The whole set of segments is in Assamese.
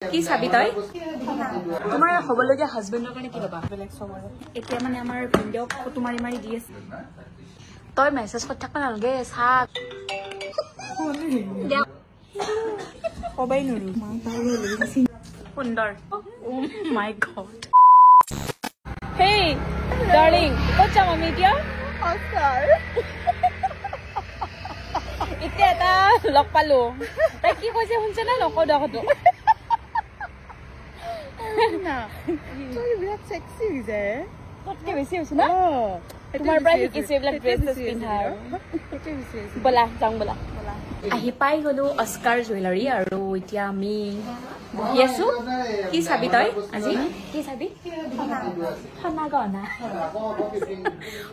কি চাবি তই তোমাৰ হবলগীয়া হাজবেণ্ডৰ কাৰণে কি ল'বা বেলেগ চবৰে এতিয়া মানে আমাৰ ভিডিঅ' ফটো মাৰি মাৰি দি আছে তই মেছেজ কৰি থাকবা নালাগে চাক কবাই নৰো সুন্দৰ ও মাই গড হেই ডাৰ্লিং ক'ত যাম আমি এতিয়া অস্কাৰ এতিয়া এটা লগ পালো তাই কি কৈছে শুনছে না নকওঁ দেখোন না তুই বিৰাট সেক্সি হৈছে কতকে বেছি হৈছে না তোমাৰ পৰা শিকিছে এইবিলাক ড্ৰেছ পিন্ধাৰ বলা যাওঁ বলা আহি পাই গলো অস্কাৰ জুৱেলাৰী আৰু এতিয়া আমি বহি আছো কি চাবি তই আজি কি চাবি সোণা গহনা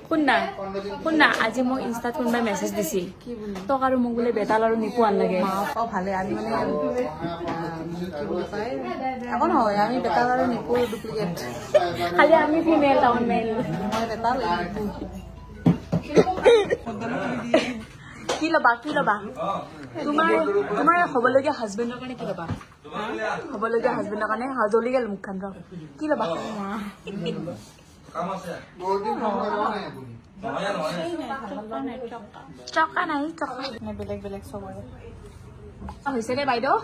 শুননা আজি মোক ইনষ্টাত কোনোবাই মেছেজ দিছিল তোক আৰু মোক বোলে বেতাল আৰু নিপু আন লাগে ভালে আমি মানে একো নহয় আমি বেতাল আৰু নিপু ডুপ্লিকেট খালি আমি ফিমেল টাউন মেল মই বেতাল কি ল'বা তোমাৰ হবলগীয়া হাজবেণ্ডৰ কাৰণে কি ল'বা হবলগীয়া হাজবেণ্ডৰ কাৰণে জ্বলি গেল মুখখন ৰ কি ল'বা চকা নাই চকা বেলেগ বেলেগ চবৰে হৈছে দে বাইদেউ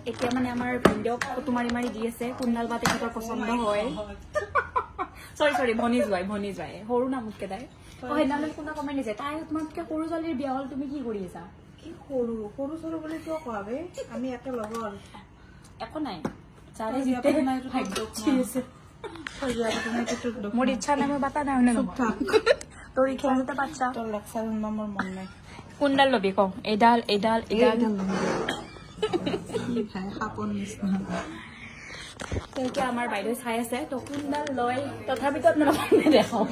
এতিয়া মানে আমাৰ ভিডিঅ' ফটো মাৰি মাৰি দি আছে কোনডাল বা তেখেতৰ পচন্দ হয় চৰি ভনী যোৱাই সৰু না মোতকে তাই সেইদিনালৈ কোনোবা কমাই নিছে তাই তোমাতকে সৰু ছোৱালীৰ বিয়া হ'ল তুমি কি কৰি আছা কি সৰু সৰু বুলি কিয় কোৱাবে আমি একে লগৰ একো নাই যাৰে জিতে মোৰ ইচ্ছা নাই মই বাতা নাই তোৰ ইচ্ছা আছে বাচ্চা তোৰ লেকচাৰ শুনবা মোৰ মন নাই কোনডাল ল'বি কওঁ এইডাল সাপৰ নিচিনা তেনেকে আমাৰ বাইদেউ চাই আছে তো কোনডাল লয় তথাপিতো আপোনালোকক নেদেখাওঁ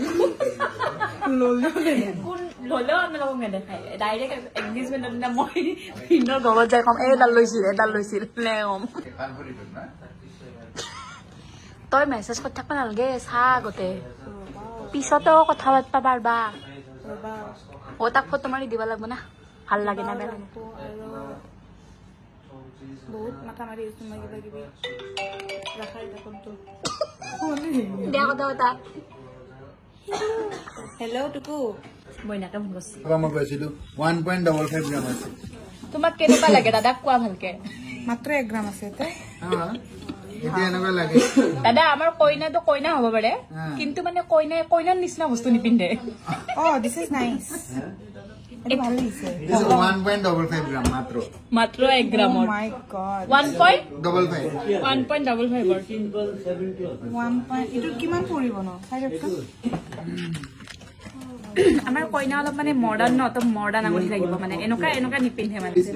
ল'লেও আপোনালোকক নেদেখায় ডাইৰেক্ট এংগেজমেণ্টৰ দিনা মই ভিন্দৰ ঘৰত যাই কম এডাল লৈছিল নে কম তই মেছেজ কৰি থাকবা নালাগে চা আগতে পিছতেও কথা পাতবা পাৰবা তাক ফটো মাৰি দিব লাগিব না ভাল লাগে না বেয়া বহুত মাথা মাৰি আছো মই কিবা কিবি ৰাখাই দেখোনতো দিয়া কথা হেল্ল' টুকু বইনাকে ফোন কৰিছে মই কৈছিলো 1.55 গ্ৰাম আছে তোমাক কেনেকুৱা লাগে দাদাক কোৱা ভালকে মাত্ৰ 1 গ্ৰাম আছে তে এতিয়া এনেকুৱা লাগে দাদা আমাৰ কইনাটো কইনা হ'ব পাৰে কিন্তু মানে কইনাৰ নিচিনা বস্তু নিপিন্ধে দিস ইজ নাইস ভাল লাগিছে 1.55 গ্ৰাম মাত্ৰ 1 গ্ৰাম ও মাই গড 1.55 ইটো কিমান পৰিব ন আমাৰ কইনা অলপ মানে মডাৰ্ণ ন তো মডাৰ্ণ আঙুঠি লাগিব মানে এনেকুৱা নিপিন্ধে মানে 18,000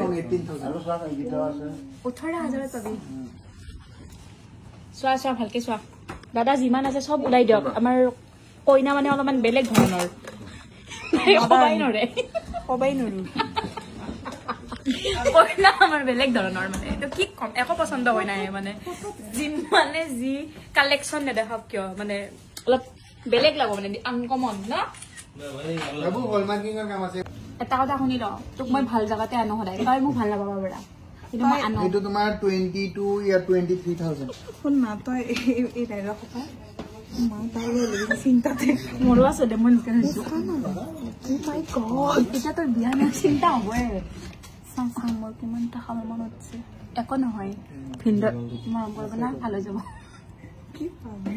পাবি চোৱা ভালকে চোৱা দাদা যিমান আছে চব ওলাই দিয়ক আমাৰ কইনা মানে অলপমান বেলেগ ধৰণৰ কবাই নৰো কইনা আমাৰ বেলেগ ধৰণৰ মানে এইটো কি কম একো পচন্দ হয় নাই মানে যিমানে যি কালেকশ্যন নেদেখাওক কিয় মানে অলপ বেলেগ লাগব মানে আনকমন ন এটা কথা শুনি ল তোক মই ভাল জাগাতে আনো সদায় তই মোক ভাল নাপাবা বৰা এইটো তোমাৰ 22 ইয়াৰ 23,000 শুন না তই এই ডাইলগ কথা মা তাই লৈ চিন্তাতে মৰো আছে দে মন কেনে মাই গড এটা তোৰ বিয়া না চিন্তা হবই চাম মোৰ কিমান টাকা মন হচ্ছে একো নহয় ভিন্দৰ মৰম কৰিব না ভাল হৈ যাব কি পাবি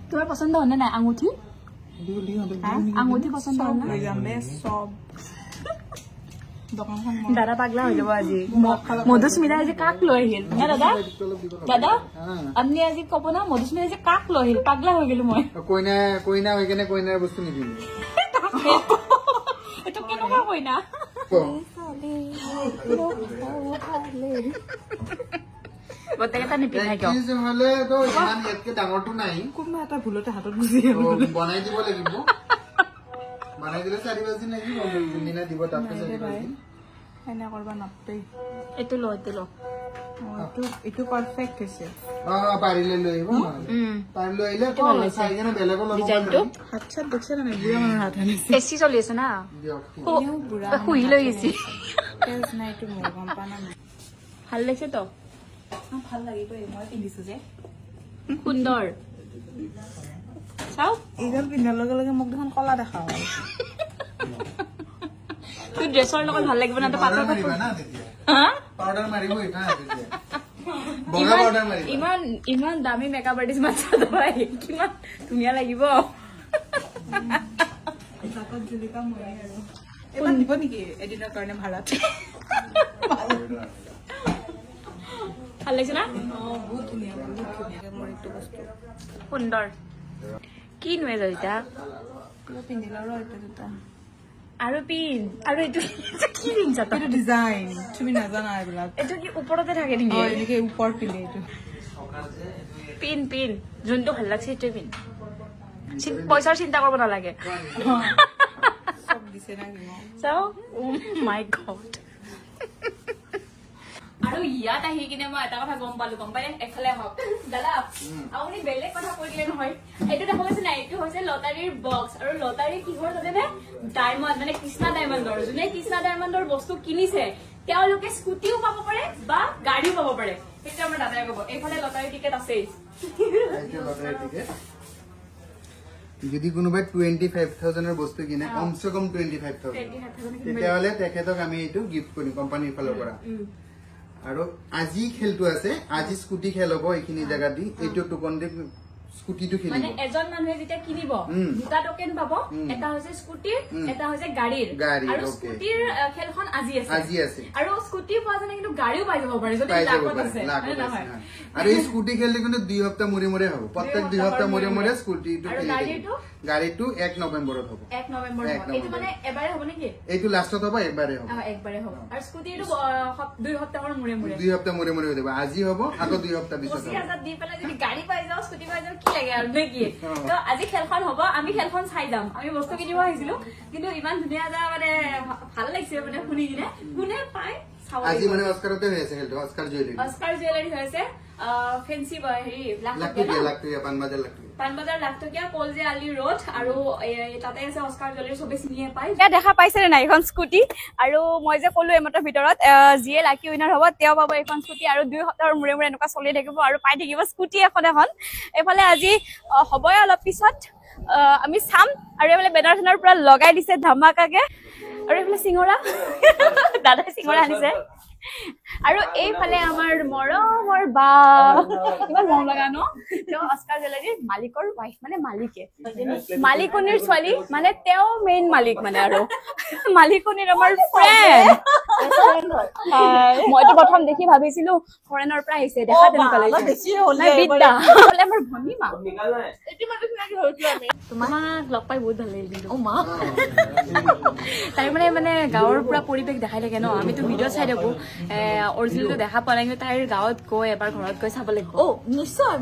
তোমাৰ পছন্দ হয় নাই আঙুঠি পছন্দ হয় না লৈ যাম দে সব দাদা পাগলা হৈ যাব আজি মধুস্মিতা আজি কাক লৈ আহিল না দাদা আপনি আজি কব না মধুস্মিতা আজি কাক লৈ আহিল পাগলা হৈ গেলো মই কইনা হৈ কেনে কইনাৰ বস্তু নিদিম এইটো কেনেকুৱা কইনা গোটেইকেইটা নিপিন্ধাই কিয় ডাঙৰটো নাই কোনোবা এটা ভুলতে হাতত গুচি বনাই দিব লাগিব বনাই দিলে 4 বাজি নাকি দিনা দিব তাতে 4 বাজি এনে কৰবা নাপে এইটো ল এইটো পাৰফেক্ট হৈছে পাৰিলে লৈ আহিব পাৰি লৈ আহিলে তো চাই কেনে বেলেগৰ লগত ডিজাইনটো হাত চাত দেখছে না বুঢ়া মানুহৰ হাত আনিছে এসি চলি আছে না শুই লৈ গেছি তেজ নাই তো মোৰ গম পা না ভাল লাগিছে তো ভাল লাগিব মই পিন্ধিছো যে সুন্দৰ চাও এইডাল পিন্ধাৰ লগে লগে মোক দেখোন কলা দেখা হয় তুই ড্ৰেছৰ লগত ভাল লাগিব না তো পাতল মাৰিবা না তেতিয়া হা পাউডাৰ মাৰিব এটা তেতিয়া বগা পাউডাৰ মাৰিবা ইমান ইমান দামী মেকআপ আৰ্টিষ্ট মাছ দবাই কিমান ধুনীয়া লাগিব জাকত জুলিকা মই আৰু এবাৰ দিব নেকি এদিনৰ কাৰণে ভাড়াত ভাল লাগিছে না বহুত ধুনীয়া মোৰ এইটো বস্তু সুন্দৰ কি নয় জয়িতা পিন্ধিল আৰু এটা দুটা আৰু পিন আৰু এইটো কি পিন্ধছা এইটো ডিজাইন তুমি নাজানা এইবিলাক এইটো কি ওপৰতে থাকে নেকি এনেকে ওপৰত পিন্ধে এইটো পিন পিন যোনটো ভাল লাগছে সেইটোৱে পিন পইচাৰ চিন্তা কৰিব নালাগে সব দিছে না চাও মাই গড আৰু ইয়াত আহি কিনে মই এটা কথা গম পালো গম পাই এফালে হওক দাদা আপুনি বেলেগ কথা কৈ দিলে নহয় এইটো দেখা পাইছে নাই এইটো হৈছে লটাৰীৰ বক্স আৰু লটাৰী কিহৰ তাতে ডায়মণ্ড মানে কৃষ্ণা ডায়মণ্ডৰ যোনে কৃষ্ণা ডায়মণ্ডৰ বস্তু কিনিছে তেওঁলোকে স্কুটিও পাব পাৰে বা গাড়ীও পাব পাৰে সেইটো আমাৰ দাদাই ক'ব এইফালে লটাৰী টিকেট আছেই যদি কোনোবাই 25,000 বস্তু কিনে কমসে কম 25,000 তেতিয়াহলে তেখেতক আমি এইটো গিফট কৰিম কোম্পানীৰ ফালৰ পৰা আৰু আজি খেলটো আছে আজি স্কুটি খেল হ'ব এইখিনি জায়গা দি এইটো টোকন দি স্কুটিটো খেলিব মানে এজন মানুহে যেতিয়া কিনিব দুটা টোকেন পাব এটা হৈছে স্কুটিৰ এটা হৈছে গাড়ীৰ আৰু স্কুটিৰ খেলখন আজি আছে আৰু স্কুটি পোৱা জানে কিন্তু গাড়ীও পাই যাব পাৰে যদি লাগত আছে নহয় আৰু এই স্কুটি খেললে কিন্তু 2 সপ্তাহ মূৰে মূৰে হ'ব প্ৰত্যেক 2 সপ্তাহ মূৰে মূৰে স্কুটিটো খেলিব গাড়ীটো 1 নৱেম্বৰত হ'ব 1 নৱেম্বৰত এইটো মানে এবাৰে হ'ব নেকি এইটো লাষ্টত হ'ব একবাৰে হ'ব একবাৰে হ'ব আৰু স্কুটিটো 2 সপ্তাহৰ মূৰে মূৰে 2 সপ্তাহ মূৰে মূৰে হ'ব আজি হ'ব আকৌ 2 সপ্তাহ পিছত 20000 দি পেলাই যদি গাড়ী পাই যাও স্কুটি পাই যাও কি লাগে আৰু নেকি তো আজি খেলখন হ'ব আমি খেলখন চাই যাম আমি বস্তু কিনিব আহিছিলো কিন্তু ইমান ধুনীয়া এটা মানে ভাল লাগিছে মানে শুনি কিনে কোনে পায় আজি মানে অস্কাৰতে হৈ আছে খেলটো অস্কাৰ জুৱেলাৰী হৈছে ফেন্সি হেৰি লাখটকীয়া পানবাজাৰ লাখটকীয়া কলজে আলি ৰোড আৰু তাতে আছে অস্কাৰ জুৱেলাৰী চবে চিনিয়ে পায় এতিয়া দেখা পাইছে নাই এখন স্কুটি আৰু মই যে ক'লো এইমাত্ৰ ভিতৰত যিয়ে লাকি উইনাৰ হ'ব তেওঁ পাব এখন স্কুটি আৰু 2 সপ্তাহৰ মূৰে মূৰে এনেকুৱা চলি থাকিব আৰু পাই থাকিব স্কুটি এখন এইফালে আজি হ'বই অলপ পিছত আমি চাম আৰু এইফালে বেনাৰ চেনাৰ পৰা লগাই দিছে ধামাকাকে আৰু এইফালে চিঙৰা দাদাই চিঙৰা আনিছে আৰু এইফালে আমাৰ মৰমৰ বা ইমান মৰম লগা ন তেওঁ অস্কাৰ জুৱেলাৰীৰ মালিকৰ ৱাইফ মানে মালিকে মালিকনিৰ ছোৱালী মানে তেওঁ মেইন মালিক মানে আৰু মালিকনিৰ আমাৰ ফ্ৰেণ্ড মইতো প্ৰথম দেখি ভাবিছিলো ফৰেনৰ পৰা আহিছে দেখা তেনেকুৱা লাগিছে বিদ্যা আমাৰ ভনীমা তোমাক লগ পাই বহুত ভাল লাগিল তাই মানে গাঁৱৰ পুৰা পৰিৱেশ দেখাই থাকে ন আমিতো ভিডিঅ' চাই থাকো অৰিজিনেলটো দেখা পোৱা নাই কিন্তু তাইৰ গাঁৱত গৈ এবাৰ ঘৰত গৈ চাব লাগিব নিশ্চয়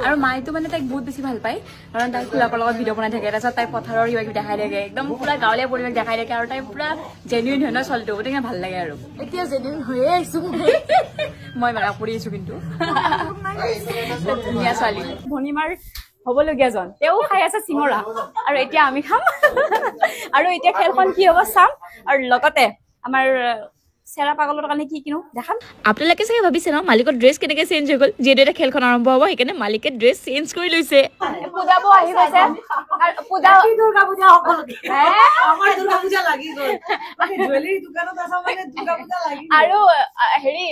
আৰু মাইতো মানে তাইক বহুত বেছি ভাল পায় কাৰণ তাই খুৰাকৰ লগত ভিডিঅ' বনাই থাকে তাৰপিছত তাই পথাৰৰ কিবা কিবি দেখাই থাকে একদম পুৰা গাঁৱলীয়া পৰিৱেশ দেখাই থাকে আৰু তাই পুৰা জেনুইন হয় ন ছোৱালীটো গতিকে ভাল লাগে আৰু এতিয়া জেনুইন হৈয়ে আহিছো মই মেকআপ কৰি আছো কিন্তু ধুনীয়া ছোৱালী ভনীমাৰ হ'বলগীয়াজন তেওঁ খাই আছে চিঙৰা আৰু এতিয়া আমি খাম আৰু এতিয়া খেলখন কি হ'ব চাম আৰু লগতে আমাৰ চেৰা পাগলৰ কাৰণে কি কিনো দেখাম আপোনালোকে চাগে ভাবিছে ন মালিকৰ ড্ৰেছ কেনেকে চেঞ্জ হৈ গ'ল যিহেতু এটা খেলখন আৰম্ভ হ'ব সেইকাৰণে মালিকে ড্ৰেছ চেঞ্জ কৰি লৈছে পূজাব আহি গৈছে আৰু পূজা দুৰ্গা পূজা আমাৰ দুৰ্গা পূজা লাগি গ'ল জুৱেলাৰী দোকানত আছে মানে দুৰ্গা পূজা লাগি আৰু হেৰি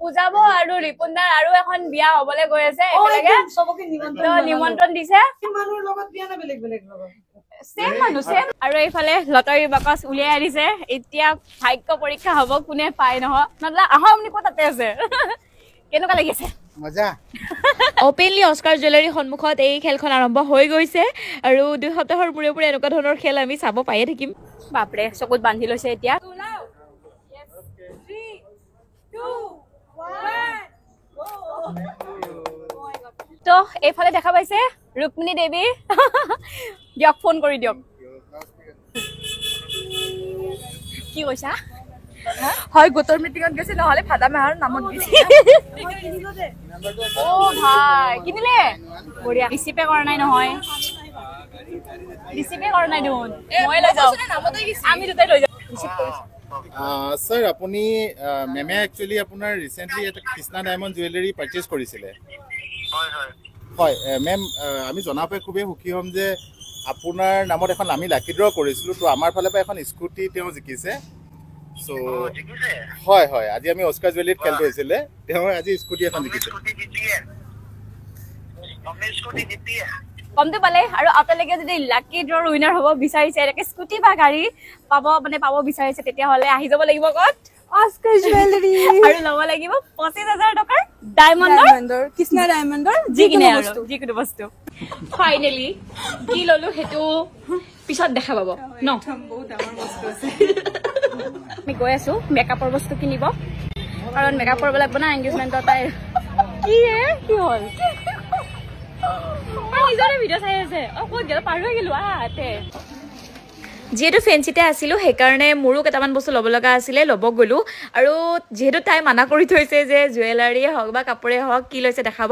পূজাব আৰু ৰিপুনদাৰ আৰু এখন বিয়া হ'বলৈ গৈ আছে একেলগে সবকে নিমন্ত্ৰণ দিছে মানুহৰ লগত বিয়া না বেলেগ বেলেগ লগত সেম মানুহ সেম আৰু এইফালে লটাৰী বাকচ উলিয়াই আনিছে এতিয়া ভাগ্য পৰীক্ষা হ'ব কোনে পায় নহয় নহ'লে আহা আপুনি ক'ত তাতে আছে কেনেকুৱা লাগিছে মজা অপেনলি অস্কাৰ জুৱেলাৰী সন্মুখত এই খেলখন আৰম্ভ হৈ গৈছে আৰু 2 সপ্তাহৰ মূৰে মূৰে এনেকুৱা ধৰণৰ খেল আমি চাব পায়ে থাকিম বাপৰে চকুত বান্ধি লৈছে এতিয়া তো এইফালে দেখা পাইছে ৰুক্মিণী দেৱী দিয়ক ফোন কৰি দিয়ক কি কৈছা হয় গোটৰ মিটিঙত গৈছে নহলে ভাদা মাহৰ নামত গৈছে ও ভাই কিনিলে বঢ়িয়া ৰিচিপে কৰা নাই নহয় ৰিচিপে কৰা নাই দেখোন মই লৈ যাওঁ আমি দুটাই লৈ যাওঁ ৰিচিপ কৰিছো স্যার আপনি মেমে একচুয়ালি আপনার রিসেন্টলি এটা কৃষ্ণা ডায়মন্ড জুয়েলারি পারচেজ করেছিলে হয় মেম আমি জনা পাই খুবই সুখী হম যে আপনার নামত এখন আমি লাকি ড্র করেছিলো তো আমার ফালে এখন স্কুটি তেও জিকিছে সো হয় হয় আজি আমি অস্কার জুয়েলারিত খেলতে হয়েছিলে তেও আজি স্কুটি এখন জিকিছে কমতে পালে আৰু আপোনালোকে যদি লাকি ড্ৰৰ উইনাৰ হ'ব বিচাৰিছে একে স্কুটি বা গাড়ী পাব বিচাৰিছে তেতিয়া হলে আহি যাব লাগিব কত অস্কাৰ জুৱেলাৰী আৰু লব লাগিব 25000 টকাৰ ডায়মণ্ডৰ কৃষ্ণা ডায়মণ্ডৰ যিকোনো বস্তু ফাইনেলি কি ললো হেতু পিছত দেখা পাব ন বহুত ডাঙৰ বস্তু আছে আমি গৈ আছো মেকআপৰ বস্তু কিনিব কাৰণ মেকআপৰ লাগব না এনগেজমেন্টৰ তাই কি হল যিহেতু ফেঞ্চিতে আছিলো সেইকাৰণে মোৰো কেইটামান বস্তু ল'ব লগা আছিলে ল'ব গ'লো আৰু যিহেতু তাই মানা কৰি থৈছে যে জুৱেলাৰীয়ে হওক বা কাপোৰে হওক কি লৈছে দেখাব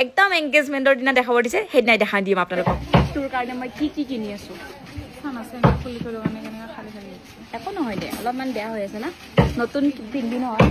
একদম এংগেজমেণ্টৰ দিনা দেখাব দিছে সেইদিনাই দেখাই দিম আপোনালোকক তোৰ কাৰণে মই কি কিনি আছো একো নহয় দে অলপমান বেয়া হৈ আছে না নতুন পিন্ধি নহয়